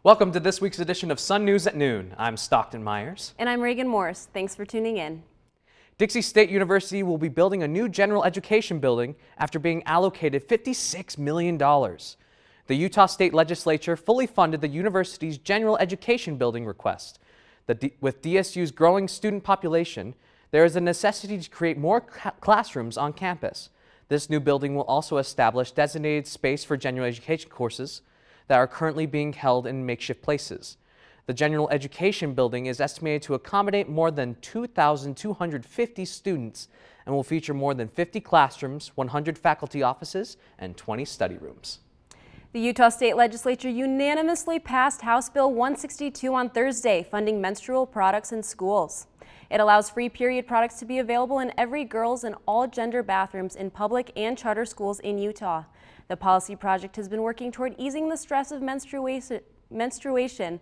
Welcome to this week's edition of Sun News at Noon. I'm Stockton Myers. And I'm Reagan Morse. Thanks for tuning in. Dixie State University will be building a new general education building after being allocated $56 million. The Utah State Legislature fully funded the university's general education building request. With DSU's growing student population, there is a necessity to create more classrooms on campus. This new building will also establish designated space for general education courses that are currently being held in makeshift places. The general education building is estimated to accommodate more than 2,250 students and will feature more than 50 classrooms, 100 faculty offices, and 20 study rooms. The Utah State Legislature unanimously passed House Bill 162 on Thursday, funding menstrual products in schools. It allows free period products to be available in every girls' and all gender bathrooms in public and charter schools in Utah. The policy project has been working toward easing the stress of menstruation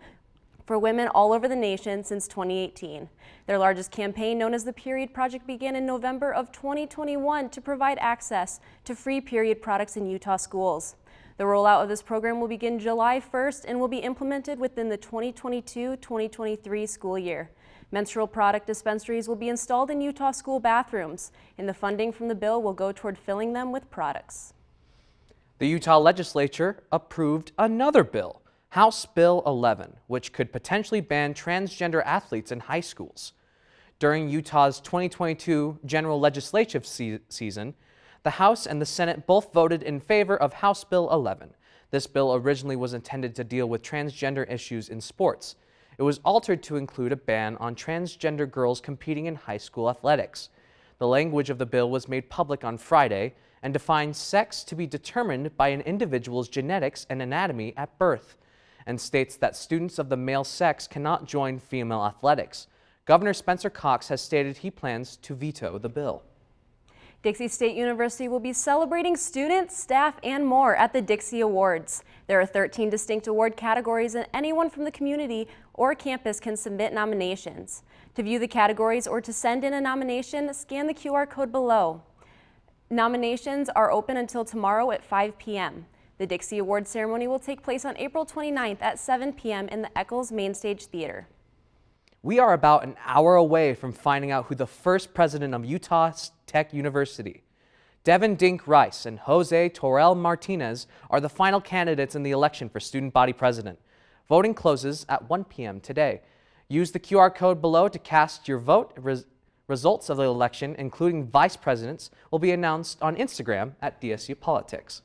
for women all over the nation since 2018. Their largest campaign, known as the Period Project, began in November of 2021 to provide access to free period products in Utah schools. The rollout of this program will begin July 1st and will be implemented within the 2022-2023 school year. Menstrual product dispensaries will be installed in Utah school bathrooms, and the funding from the bill will go toward filling them with products. The Utah Legislature approved another bill, House Bill 11, which could potentially ban transgender athletes in high schools. During Utah's 2022 general legislative season, the House and the Senate both voted in favor of House Bill 11. This bill originally was intended to deal with transgender issues in sports. It was altered to include a ban on transgender girls competing in high school athletics. The language of the bill was made public on Friday and defines sex to be determined by an individual's genetics and anatomy at birth, and states that students of the male sex cannot join female athletics. Governor Spencer Cox has stated he plans to veto the bill. Dixie State University will be celebrating students, staff, and more at the Dixie Awards. There are 13 distinct award categories, and anyone from the community or campus can submit nominations. To view the categories or to send in a nomination, scan the QR code below. Nominations are open until tomorrow at 5 p.m. The Dixie Awards ceremony will take place on April 29th at 7 p.m. in the Eccles Mainstage Theater. We are about an hour away from finding out who the first president of Utah Tech University. Devin Dink Rice and Jose Torrell Martinez are the final candidates in the election for student body president. Voting closes at 1 p.m. today. Use the QR code below to cast your vote. Results of the election, including vice presidents, will be announced on Instagram at DSU Politics.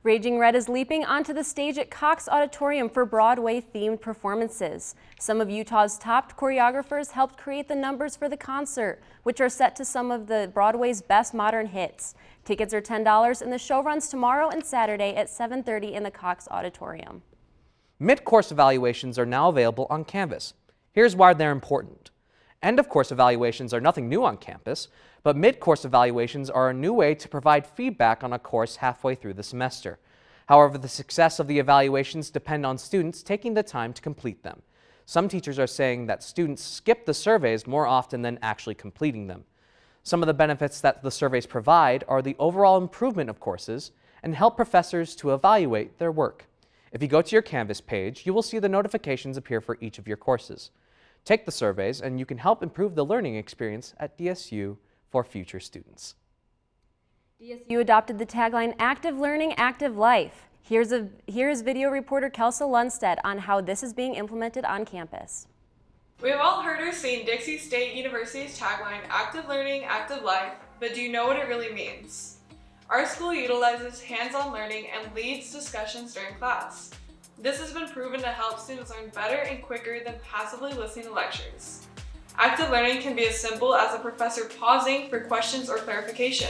Raging Red is leaping onto the stage at Cox Auditorium for Broadway-themed performances. Some of Utah's top choreographers helped create the numbers for the concert, which are set to some of the Broadway's best modern hits. Tickets are $10, and the show runs tomorrow and Saturday at 7:30 in the Cox Auditorium. Mid-course evaluations are now available on Canvas. Here's why they're important. End-of-course evaluations are nothing new on campus, but mid-course evaluations are a new way to provide feedback on a course halfway through the semester. However, the success of the evaluations depend on students taking the time to complete them. Some teachers are saying that students skip the surveys more often than actually completing them. Some of the benefits that the surveys provide are the overall improvement of courses and help professors to evaluate their work. If you go to your Canvas page, you will see the notifications appear for each of your courses. Take the surveys and you can help improve the learning experience at DSU for future students. DSU adopted the tagline, "Active Learning, Active Life." Here's video reporter Kelsa Lundstedt on how this is being implemented on campus. We have all heard or seen Dixie State University's tagline, "Active Learning, Active Life," but do you know what it really means? Our school utilizes hands-on learning and leads discussions during class. This has been proven to help students learn better and quicker than passively listening to lectures. Active learning can be as simple as a professor pausing for questions or clarification.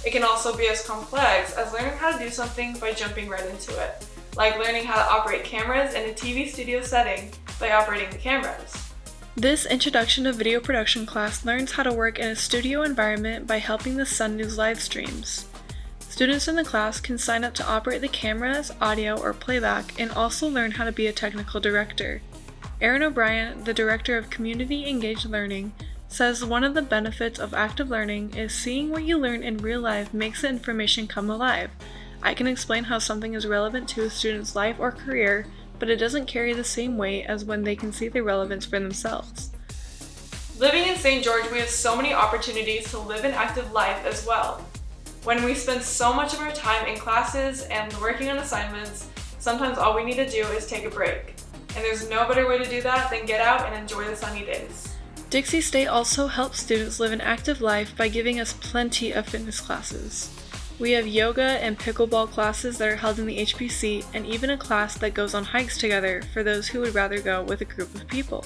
It can also be as complex as learning how to do something by jumping right into it, like learning how to operate cameras in a TV studio setting by operating the cameras. This Introduction to Video Production class learns how to work in a studio environment by helping the Sun News live streams. Students in the class can sign up to operate the cameras, audio, or playback, and also learn how to be a technical director. Aaron O'Brien, the Director of Community Engaged Learning, says one of the benefits of active learning is seeing what you learn in real life makes the information come alive. I can explain how something is relevant to a student's life or career but it doesn't carry the same weight as when they can see the relevance for themselves. Living in St. George, we have so many opportunities to live an active life as well. When we spend so much of our time in classes and working on assignments, sometimes all we need to do is take a break. And there's no better way to do that than get out and enjoy the sunny days. Dixie State also helps students live an active life by giving us plenty of fitness classes. We have yoga and pickleball classes that are held in the HPC, and even a class that goes on hikes together for those who would rather go with a group of people.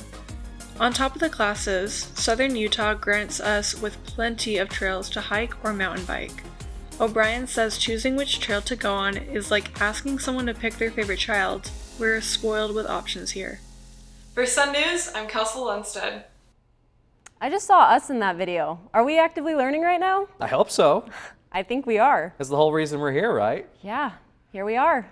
On top of the classes, Southern Utah grants us with plenty of trails to hike or mountain bike. O'Brien says choosing which trail to go on is like asking someone to pick their favorite child. We're spoiled with options here. For Sun News, I'm Kelsey Lundstead. I just saw us in that video. Are we actively learning right now? I hope so. I think we are. That's the whole reason we're here, right? Yeah, here we are.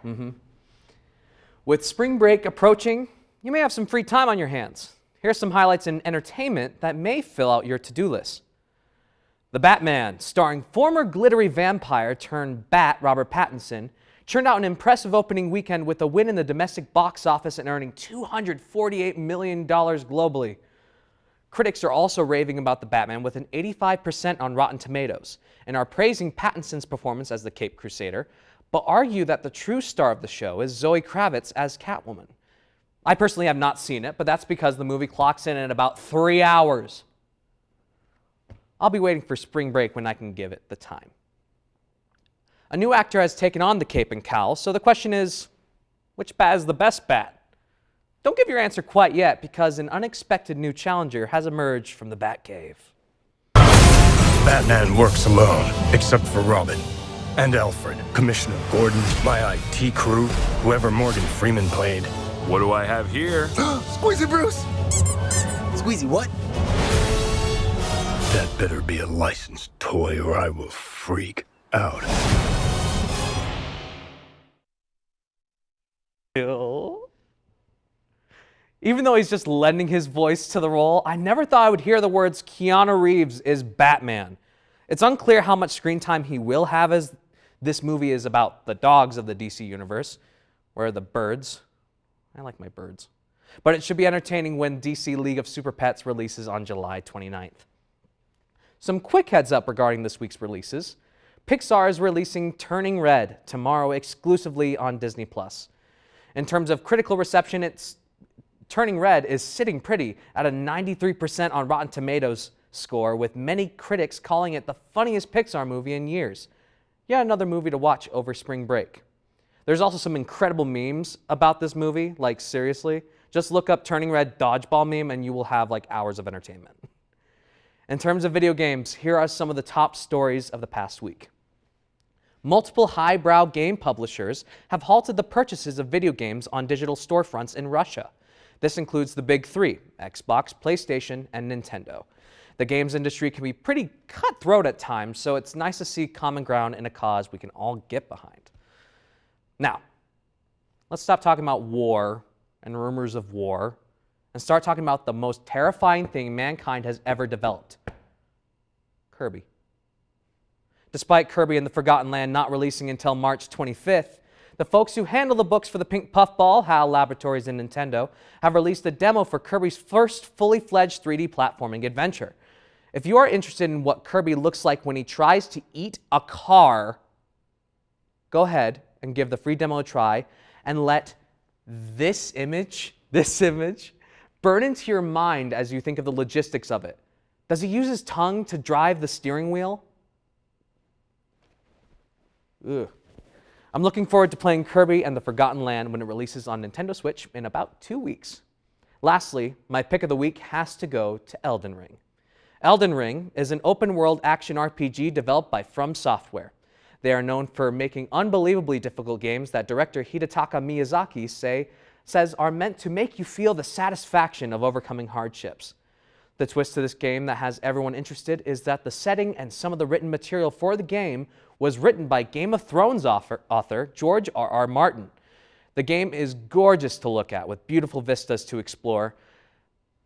With spring break approaching, you may have some free time on your hands. Here's some highlights in entertainment that may fill out your to-do list. The Batman, starring former glittery vampire turned bat Robert Pattinson, churned out an impressive opening weekend with a win in the domestic box office and earning $248 million globally. Critics are also raving about The Batman with an 85% on Rotten Tomatoes and are praising Pattinson's performance as the Caped Crusader, but argue that the true star of the show is Zoe Kravitz as Catwoman. I personally have not seen it, but that's because the movie clocks in at about 3 hours. I'll be waiting for spring break when I can give it the time. A new actor has taken on the cape and cowl, so the question is, which bat is the best bat? Don't give your answer quite yet, because an unexpected new challenger has emerged from the Batcave. Batman works alone, except for Robin. And Alfred, Commissioner Gordon, my IT crew, whoever Morgan Freeman played. What do I have here? Squeezy Bruce! Squeezy what? That better be a licensed toy or I will freak out. Even though he's just lending his voice to the role, I never thought I would hear the words Keanu Reeves is Batman. It's unclear how much screen time he will have, as this movie is about the dogs of the DC universe, or the birds. I like my birds. But it should be entertaining when DC League of Super Pets releases on July 29th. Some quick heads up regarding this week's releases. Pixar is releasing Turning Red tomorrow exclusively on Disney+. In terms of critical reception, Turning Red is sitting pretty at a 93% on Rotten Tomatoes score, with many critics calling it the funniest Pixar movie in years. Yet another movie to watch over spring break. There's also some incredible memes about this movie, like seriously. Just look up Turning Red dodgeball meme and you will have like hours of entertainment. In terms of video games, here are some of the top stories of the past week. Multiple highbrow game publishers have halted the purchases of video games on digital storefronts in Russia. This includes the big three: Xbox, PlayStation, and Nintendo. The games industry can be pretty cutthroat at times, so it's nice to see common ground in a cause we can all get behind. Now, let's stop talking about war and rumors of war and start talking about the most terrifying thing mankind has ever developed: Kirby. Despite Kirby and the Forgotten Land not releasing until March 25th, the folks who handle the books for the Pink Puffball, HAL Laboratories, and Nintendo have released a demo for Kirby's first fully fledged 3D platforming adventure. If you are interested in what Kirby looks like when he tries to eat a car, go ahead and give the free demo a try and let this image burn into your mind as you think of the logistics of it. Does he use his tongue to drive the steering wheel? Ugh. I'm looking forward to playing Kirby and the Forgotten Land when it releases on Nintendo Switch in about 2 weeks. Lastly, my pick of the week has to go to Elden Ring. Elden Ring is an open-world action RPG developed by From Software. They are known for making unbelievably difficult games that director Hidetaka Miyazaki says are meant to make you feel the satisfaction of overcoming hardships. The twist to this game that has everyone interested is that the setting and some of the written material for the game was written by Game of Thrones author George R.R. Martin. The game is gorgeous to look at, with beautiful vistas to explore,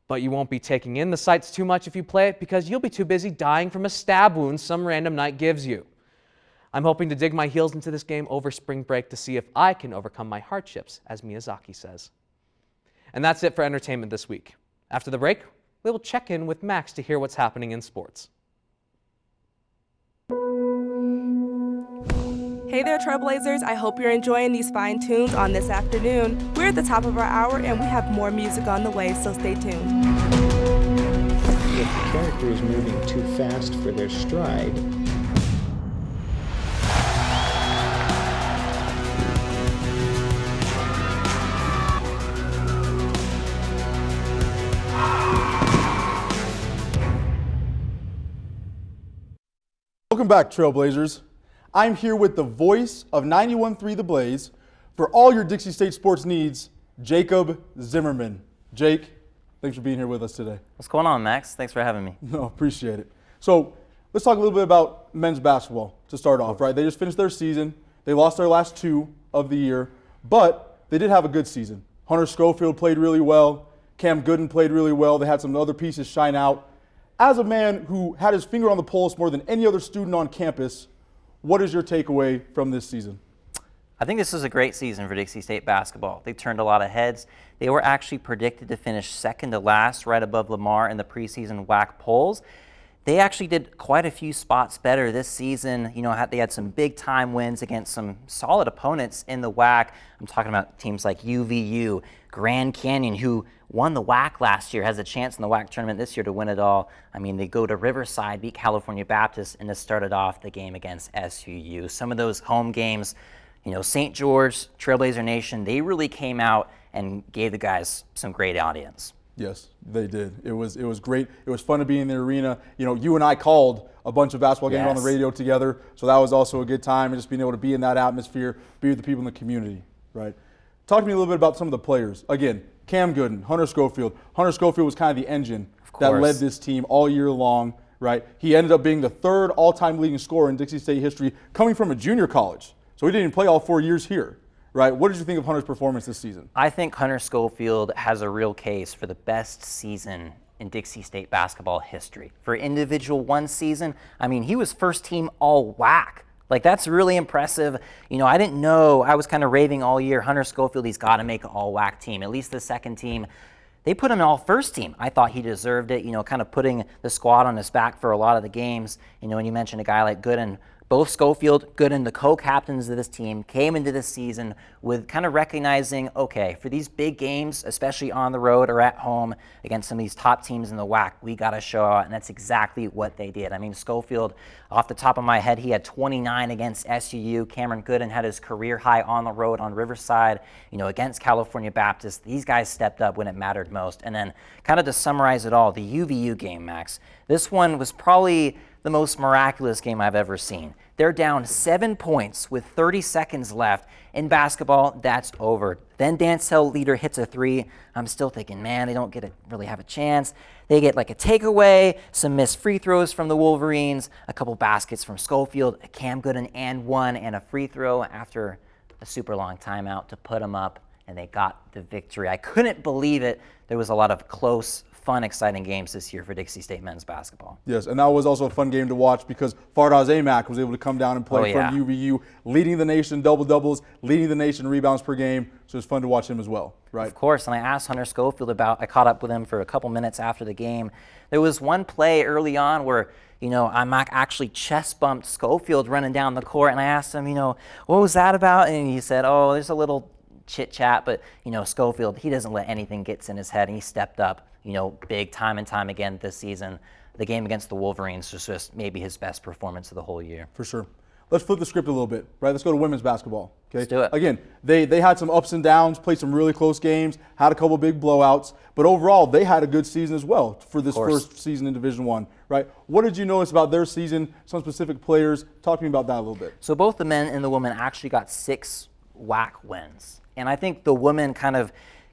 but you won't be taking in the sights too much if you play it, because you'll be too busy dying from a stab wound some random knight gives you. I'm hoping to dig my heels into this game over spring break to see if I can overcome my hardships, as Miyazaki says. And that's it for entertainment this week. After the break, we will check in with Max to hear what's happening in sports. Hey there, Trailblazers. I hope you're enjoying these fine tunes on this afternoon. We're at the top of our hour and we have more music on the way, so stay tuned. If the character is moving too fast for their stride, Welcome back, Trailblazers. I'm here with the voice of 91.3 The Blaze for all your Dixie State sports needs, Jacob Zimmerman. Jake, thanks for being here with us today. What's going on, Max? Thanks for having me. No, appreciate it. So let's talk a little bit about men's basketball to start off, right? They just finished their season. They lost their last two of the year, but they did have a good season. Hunter Scofield played really well. Cam Gooden played really well. They had some other pieces shine out. As a man who had his finger on the pulse more than any other student on campus, what is your takeaway from this season? I think this is a great season for Dixie State basketball. They turned a lot of heads. They were actually predicted to finish second to last, right above Lamar in the preseason WAC polls. They actually did quite a few spots better this season. You know, they had some big-time wins against some solid opponents in the WAC. I'm talking about teams like UVU, Grand Canyon, who won the WAC last year, has a chance in the WAC tournament this year to win it all. I mean, they go to Riverside, beat California Baptist, and this started off the game against SUU. Some of those home games, you know, St. George, Trailblazer Nation, they really came out and gave the guys some great audience. Yes, they did. It was great. It was fun to be in the arena. You know, you and I called a bunch of basketball games on the radio together, so that was also a good time, and just being able to be in that atmosphere, be with the people in the community, right? Talk to me a little bit about some of the players. Again, Cam Gooden, Hunter Scofield. Hunter Scofield was kind of the engine that led this team all year long, right? He ended up being the third all-time leading scorer in Dixie State history, coming from a junior college. So he didn't even play all 4 years here, right? What did you think of Hunter's performance this season? I think Hunter Scofield has a real case for the best season in Dixie State basketball history. For individual one season, I mean, he was first team all WAC. Like, that's really impressive. You know, I didn't know, I was kind of raving all year, Hunter Scofield, he's got to make an all WAC team, at least the second team. They put him in all first team. I thought he deserved it, you know, kind of putting the squad on his back for a lot of the games. You know, when you mentioned a guy like Gooden, both Scofield, Gooden, the co-captains of this team, came into this season with kind of recognizing, okay, for these big games, especially on the road or at home against some of these top teams in the WAC, we got to show out, and that's exactly what they did. I mean, Scofield, off the top of my head, he had 29 against SUU. Cameron Gooden had his career high on the road on Riverside, you know, against California Baptist. These guys stepped up when it mattered most. And then kind of to summarize it all, the UVU game, Max, this one was probably the most miraculous game I've ever seen. They're down 7 points with 30 seconds left. In basketball, that's over. Then Dancel Leader hits a three. I'm still thinking, man, they don't really have a chance. They get like a takeaway, some missed free throws from the Wolverines, a couple baskets from Scofield, a Cam Gooden and one, and a free throw after a super long timeout to put them up, and they got the victory. I couldn't believe it. There was a lot of close, fun, exciting games this year for Dixie State men's basketball. Yes, and that was also a fun game to watch because Fardaz Amack was able to come down and play from UVU, leading the nation double-doubles, leading the nation rebounds per game, so it was fun to watch him as well, right? Of course, and I asked Hunter Scofield I caught up with him for a couple minutes after the game. There was one play early on where, you know, Amack actually chest bumped Scofield running down the court, and I asked him, you know, what was that about? And he said, oh, there's a little chit-chat, but, you know, Scofield, he doesn't let anything get in his head, and he stepped up, you know, big time and time again this season. The game against the Wolverines was just maybe his best performance of the whole year. For sure. Let's flip the script a little bit, right? Let's go to women's basketball. Okay? Let's do it. Again, they had some ups and downs, played some really close games, had a couple big blowouts, but overall they had a good season as well for this first season in Division I, right? What did you notice about their season, some specific players? Talk to me about that a little bit. So both the men and the women actually got 6 WAC wins. And I think the women kind of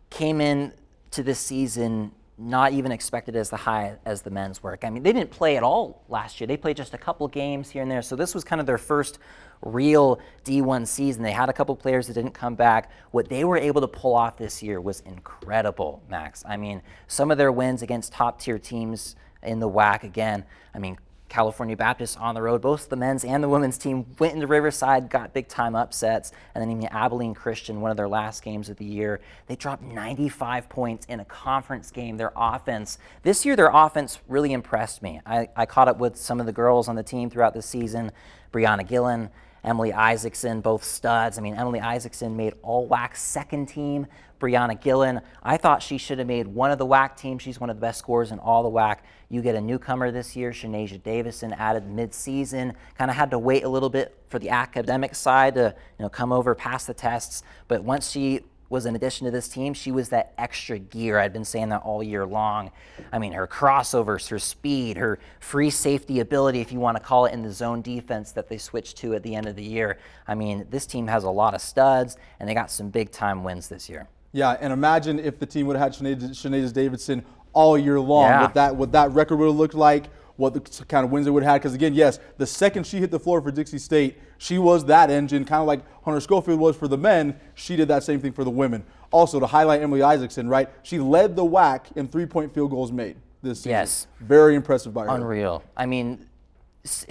came in to this season not even expected as high as the men's work. I mean, they didn't play at all last year. They played just a couple games here and there. So this was kind of their first real D1 season. They had a couple players that didn't come back. What they were able to pull off this year was incredible, Max. I mean, some of their wins against top-tier teams in the WAC, again, I mean, California Baptist on the road. Both the men's and the women's team went into Riverside, got big-time upsets, and then even Abilene Christian, one of their last games of the year, they dropped 95 points in a conference game. Their offense, this year their offense really impressed me. I caught up with some of the girls on the team throughout the season, Brianna Gillen, Emily Isaacson, both studs. I mean, Emily Isaacson made all WAC second team. Brianna Gillen, I thought she should have made one of the WAC teams. She's one of the best scorers in all the WAC. You get a newcomer this year, Shanasia Davison, added mid-season. Kind of had to wait a little bit for the academic side to come over, pass the tests. But once she was an addition to this team, she was that extra gear. I'd been saying that all year long. I mean, her crossovers, her speed, her free safety ability, if you want to call it, in the zone defense that they switched to at the end of the year. I mean, this team has a lot of studs, and they got some big-time wins this year. Yeah, and imagine if the team would have had Shanasia Davidson all year long. Yeah. What that record would have looked like, what the kind of wins it would have had. Because, again, yes, the second she hit the floor for Dixie State, she was that engine, kind of like Hunter Scofield was for the men. She did that same thing for the women. Also, to highlight Emily Isaacson, right, she led the WAC in three-point field goals made this season. Yes. Very impressive by her. Unreal. I mean,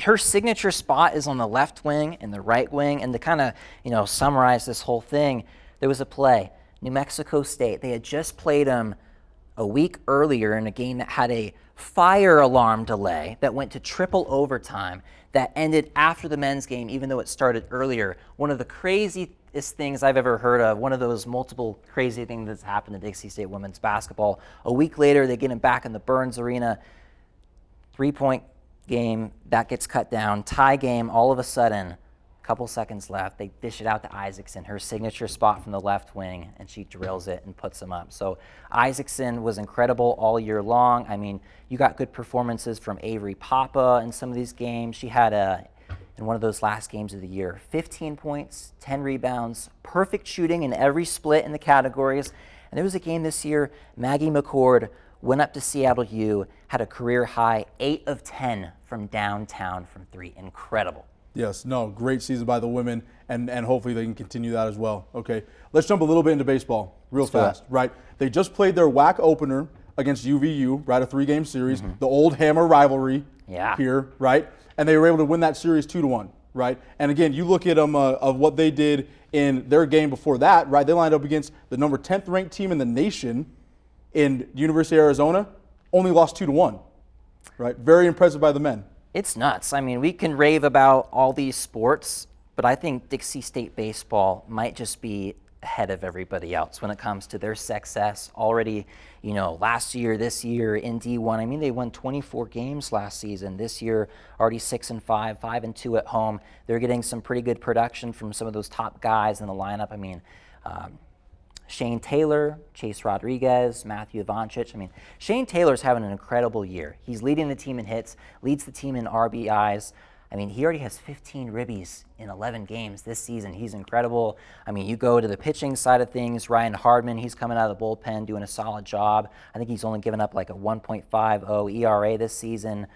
her signature spot is on the left wing and the right wing. And to kind of, summarize this whole thing, there was a play. New Mexico State, they had just played them a week earlier in a game that had a fire alarm delay that went to triple overtime that ended after the men's game, even though it started earlier. One of the craziest things I've ever heard of, one of those multiple crazy things that's happened to Dixie State women's basketball. A week later, they get him back in the Burns Arena. 3-point game, that gets cut down. Tie game, all of a sudden, couple seconds left, they dish it out to Isaacson, her signature spot from the left wing, and she drills it and puts them up. So Isaacson was incredible all year long. I mean, you got good performances from Avery Papa in some of these games. She had in one of those last games of the year, 15 points, 10 rebounds, perfect shooting in every split in the categories. And there was a game this year, Maggie McCord went up to Seattle U, had a career high 8 of 10 from downtown from 3. Incredible. Yes, no, great season by the women, and hopefully they can continue that as well. Okay, let's jump a little bit into baseball real fast, right? They just played their WAC opener against UVU, right, a 3-game series, the old Hammer rivalry here, right? And they were able to win that series 2-1, right? And again, you look at them of what they did in their game before that, right? They lined up against the number 10th ranked team in the nation in University of Arizona, only lost 2-1, right? Very impressive by the men. It's nuts. I mean, we can rave about all these sports, but I think Dixie State baseball might just be ahead of everybody else when it comes to their success already, last year, this year in D1. I mean, they won 24 games last season. This year, already 6-5, 5-2 at home. They're getting some pretty good production from some of those top guys in the lineup. I mean, Shane Taylor, Chase Rodriguez, Matthew Ivanchich. I mean, Shane Taylor's having an incredible year. He's leading the team in hits, leads the team in RBIs. I mean, he already has 15 ribbies in 11 games this season. He's incredible. I mean, you go to the pitching side of things, Ryan Hardman, he's coming out of the bullpen doing a solid job. I think he's only given up like a 1.50 ERA this season.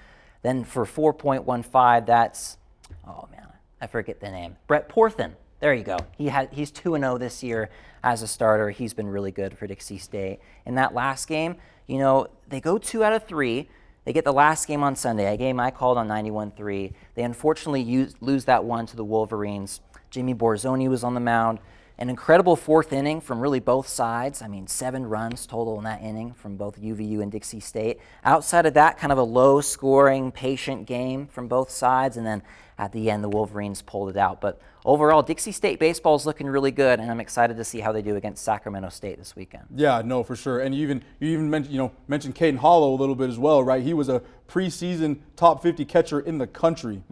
Then for 4.15, that's, oh man, I forget the name. Brett Porthen. There you go. He's 2-0 this year as a starter. He's been really good for Dixie State. In that last game, they go 2 out of 3. They get the last game on Sunday, a game I called on 91-3. They unfortunately lose that one to the Wolverines. Jimmy Borzoni was on the mound. An incredible 4th inning from really both sides. I mean, 7 runs total in that inning from both UVU and Dixie State. Outside of that, kind of a low-scoring, patient game from both sides, and then at the end, the Wolverines pulled it out. But overall, Dixie State baseball is looking really good, and I'm excited to see how they do against Sacramento State this weekend. Yeah, no, for sure. And you even mentioned Caden Hollow a little bit as well, right? He was a preseason top 50 catcher in the country,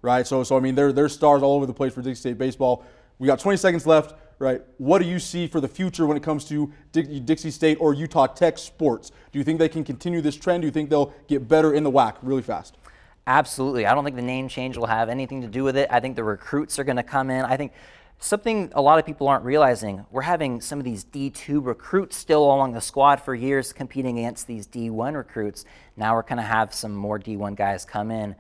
right? So I mean, there's stars all over the place for Dixie State baseball. We got 20 seconds left, right? What do you see for the future when it comes to Dixie State or Utah Tech sports? Do you think they can continue this trend? Do you think they'll get better in the WAC really fast? Absolutely. I don't think the name change will have anything to do with it. I think the recruits are going to come in. I think something a lot of people aren't realizing, we're having some of these D2 recruits still along the squad for years competing against these D1 recruits. Now we're going to have some more D1 guys come in.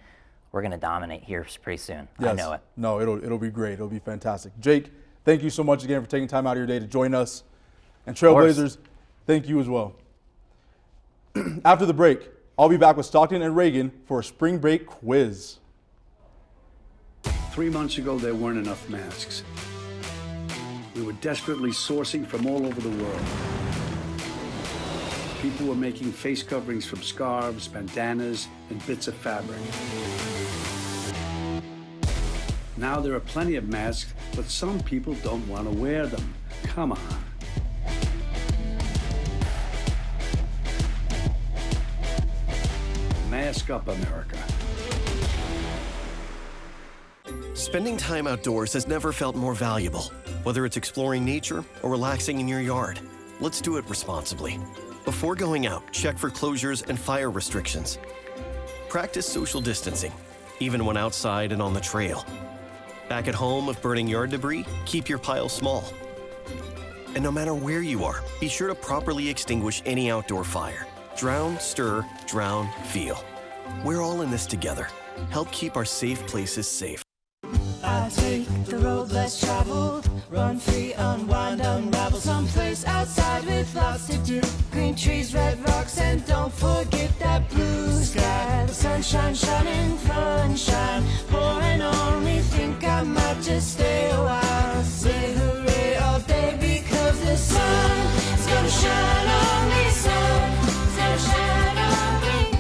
We're going to dominate here pretty soon. Yes. I know it. No, it'll be great. It'll be fantastic. Jake, thank you so much again for taking time out of your day to join us. And Trailblazers, thank you as well. After the break, I'll be back with Stockton and Reagan for a spring break quiz. 3 months ago, there weren't enough masks. We were desperately sourcing from all over the world. People were making face coverings from scarves, bandanas, and bits of fabric. Now there are plenty of masks, but some people don't want to wear them. Come on. Mask up, America. Spending time outdoors has never felt more valuable. Whether it's exploring nature or relaxing in your yard, let's do it responsibly. Before going out, check for closures and fire restrictions. Practice social distancing, even when outside and on the trail. Back at home, if burning yard debris, keep your pile small. And no matter where you are, be sure to properly extinguish any outdoor fire. Drown, stir, drown, feel. We're all in this together. Help keep our safe places safe. I take the road less traveled, run free, unwind, unravel someplace outside with lots to do. Green trees, red rocks, and don't forget that blue sky. The sunshine shining, sunshine pouring on me. Think I might just stay a while. Say hooray all day because the sun is gonna shine on me. Sun is gonna shine on me.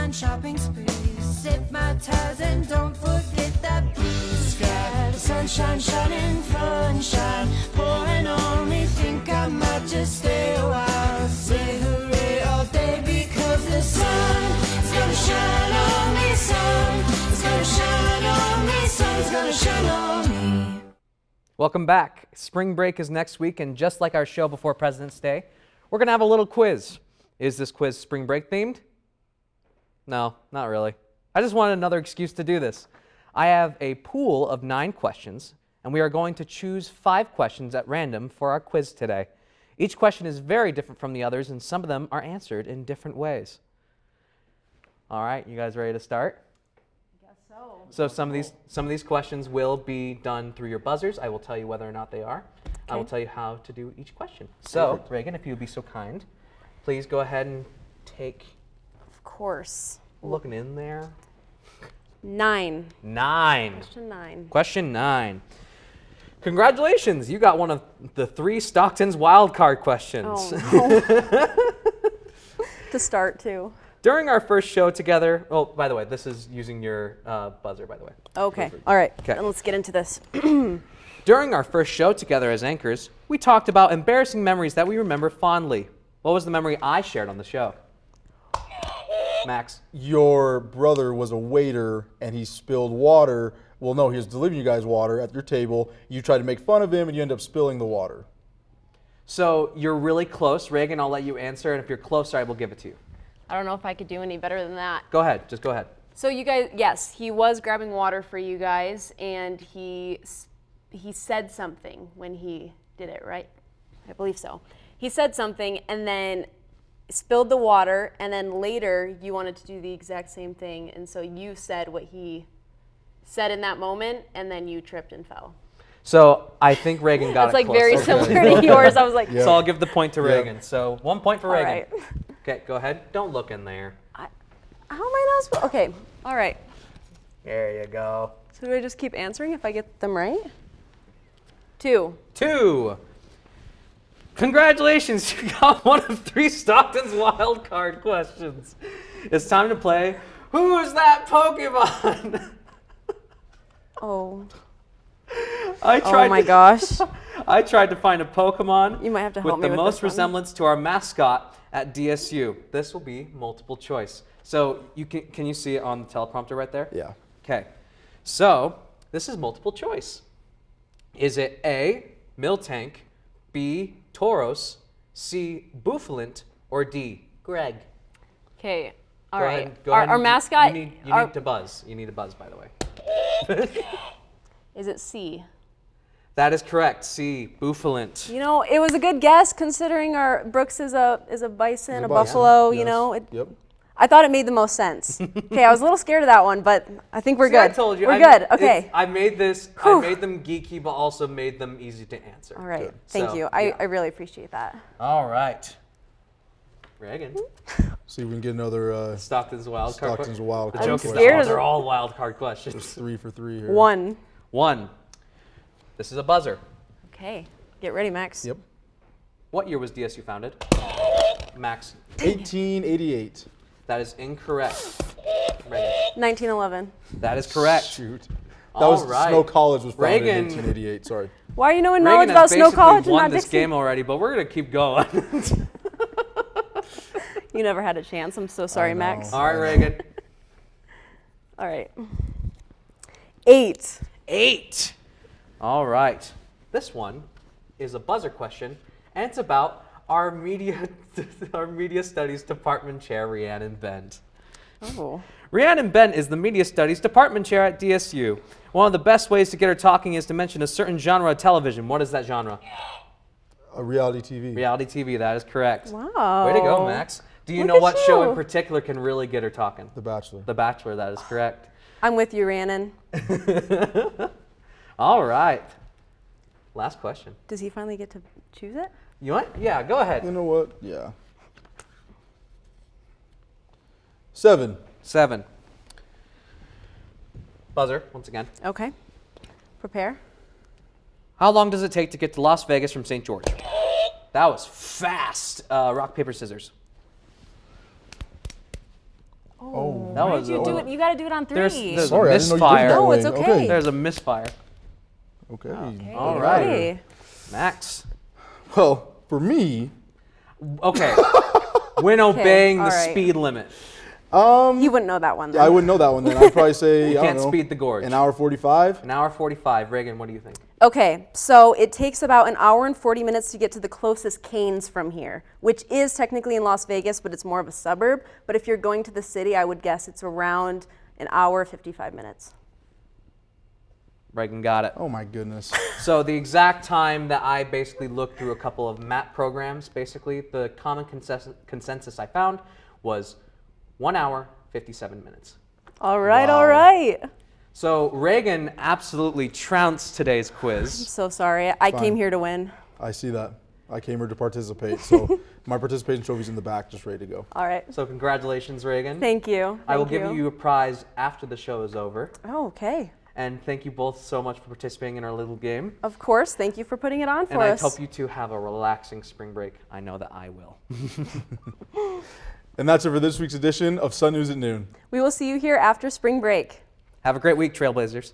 Shopping sprees, sip my ties and don't forget that blue sky. The sunshine shining, sunshine pouring on me. Think I might just stay a while. Say hooray all day because the sun is gonna shine on me. Sun is gonna shine on me. Sun's gonna shine on me. Welcome back. Spring break is next week, and just like our show before President's Day, we're going to have a little quiz. Is this quiz spring break themed? No, not really. I just wanted another excuse to do this. I have a pool of 9 questions, and we are going to choose 5 questions at random for our quiz today. Each question is very different from the others, and some of them are answered in different ways. All right, you guys ready to start? I guess so. So some of these questions will be done through your buzzers. I will tell you whether or not they are. Okay. I will tell you how to do each question. So, Reagan, if you would be so kind, please go ahead and take... Course. Looking in there. 9. Question 9. Question 9. Congratulations, you got one of the 3 Stockton's wildcard questions. Oh, no. To start, too. During our first show together, oh, by the way, this is using your buzzer, by the way. Okay, all right, okay. Then let's get into this. During our first show together as anchors, we talked about embarrassing memories that we remember fondly. What was the memory I shared on the show? Max. Your brother was a waiter and he spilled water. Well, no, he was delivering you guys water at your table. You tried to make fun of him and you end up spilling the water. So you're really close. Reagan, I'll let you answer, and if you're closer, I will give it to you. I don't know if I could do any better than that. Go ahead, just go ahead. So you guys, yes, he was grabbing water for you guys, and he said something when he did it, right? I believe so. He said something and then spilled the water, and then later you wanted to do the exact same thing, and so you said what he said in that moment, and then you tripped and fell. So I think Reagan got That's it like close. very similar to yours. I was like, So I'll give the point to Reagan. So 1 point for Reagan. Right. Okay, go ahead. Don't look in there. How am I not supposed? Okay, all right. There you go. So do I just keep answering if I get them right? 2. 2. Congratulations, you got one of 3 Stockton's wildcard questions. It's time to play Who's That Pokemon? Oh. Oh my gosh. I tried to find a Pokemon You might have to help with me the with most this one. resemblance to our mascot at DSU. This will be multiple choice. So can you see it on the teleprompter right there? Yeah. Okay. So this is multiple choice. Is it A, Miltank, B, Tauros, C, Bouffalant, or D, Greg? Okay, all right. Go ahead. Our mascot. You need to buzz. You need to buzz, by the way. Is it C? That is correct. C, Bouffalant. You know, it was a good guess considering our Brooks is a bison, a buffalo. Yes. You know, Yep. I thought it made the most sense. Okay, I was a little scared of that one, but I think we're See, I good. told you. We're good. Okay. I made them geeky, but also made them easy to answer. All right. Thank you. I really appreciate that. All right. Reagan. See if we can get another Stockton's wild card. Stockton's wild The card. joke is scared that they're all wild card questions. 3 for 3 here. One. This is a buzzer. Okay. Get ready, Max. Yep. What year was DSU founded? Max. 1888. That is incorrect. Reagan. 1911. That is correct. Shoot. That All was right. Snow College was founded Reagan. in 1888. Sorry. Why are you knowing Reagan knowledge has about Snow basically College and won not this Dixie? game already, but we're gonna keep going. You never had a chance. I'm so sorry, Max. All right, Reagan. All right. 8. 8. All right. This one is a buzzer question, and it's about our media studies department chair, Rhiannon Bent. Oh. Rhiannon Bent is the media studies department chair at DSU. One of the best ways to get her talking is to mention a certain genre of television. What is that genre? A reality TV. Reality TV, that is correct. Wow. Way to go, Max. Do you Look know at what show you. in particular can really get her talking? The Bachelor. The Bachelor, that is correct. I'm with you, Rhiannon. All right. Last question. Does he finally get to choose it? You want? Yeah, go ahead. You know what? Yeah. 7. 7. Buzzer, once again. Okay. Prepare. How long does it take to get to Las Vegas from St. George? That was fast. Rock, paper, scissors. Oh. That Why was did you do it? You got to do it on 3. There's Sorry, a I didn't know you did it misfire. that No, way. it's okay. There's a misfire. Okay. Okay. All right. Ready. Max. Well, for me, Okay. When obeying all the right. speed limit. You wouldn't know that one, then. I wouldn't know that one then. I'd probably say, You I don't can't know, speed the gorge. an hour 45. An hour 45. Reagan, what do you think? Okay, so it takes about an hour and 40 minutes to get to the closest Canes from here, which is technically in Las Vegas, but it's more of a suburb. But if you're going to the city, I would guess it's around an hour, 55 minutes. Reagan got it. Oh my goodness. So the exact time that I basically looked through a couple of map programs, basically the common consensus I found was 1 hour, 57 minutes. All right, Wow. all right. So Reagan absolutely trounced today's quiz. So sorry. I came here to win. I see that. I came here to participate, so my participation trophy's in the back, just ready to go. All right. So congratulations, Reagan. Thank you. I will Thank give you a prize after the show is over. Oh, okay. And thank you both so much for participating in our little game. Of course. Thank you for putting it on for And I us. hope you two have a relaxing spring break. I know that I will. And that's it for this week's edition of Sun News at Noon. We will see you here after spring break. Have a great week, Trailblazers.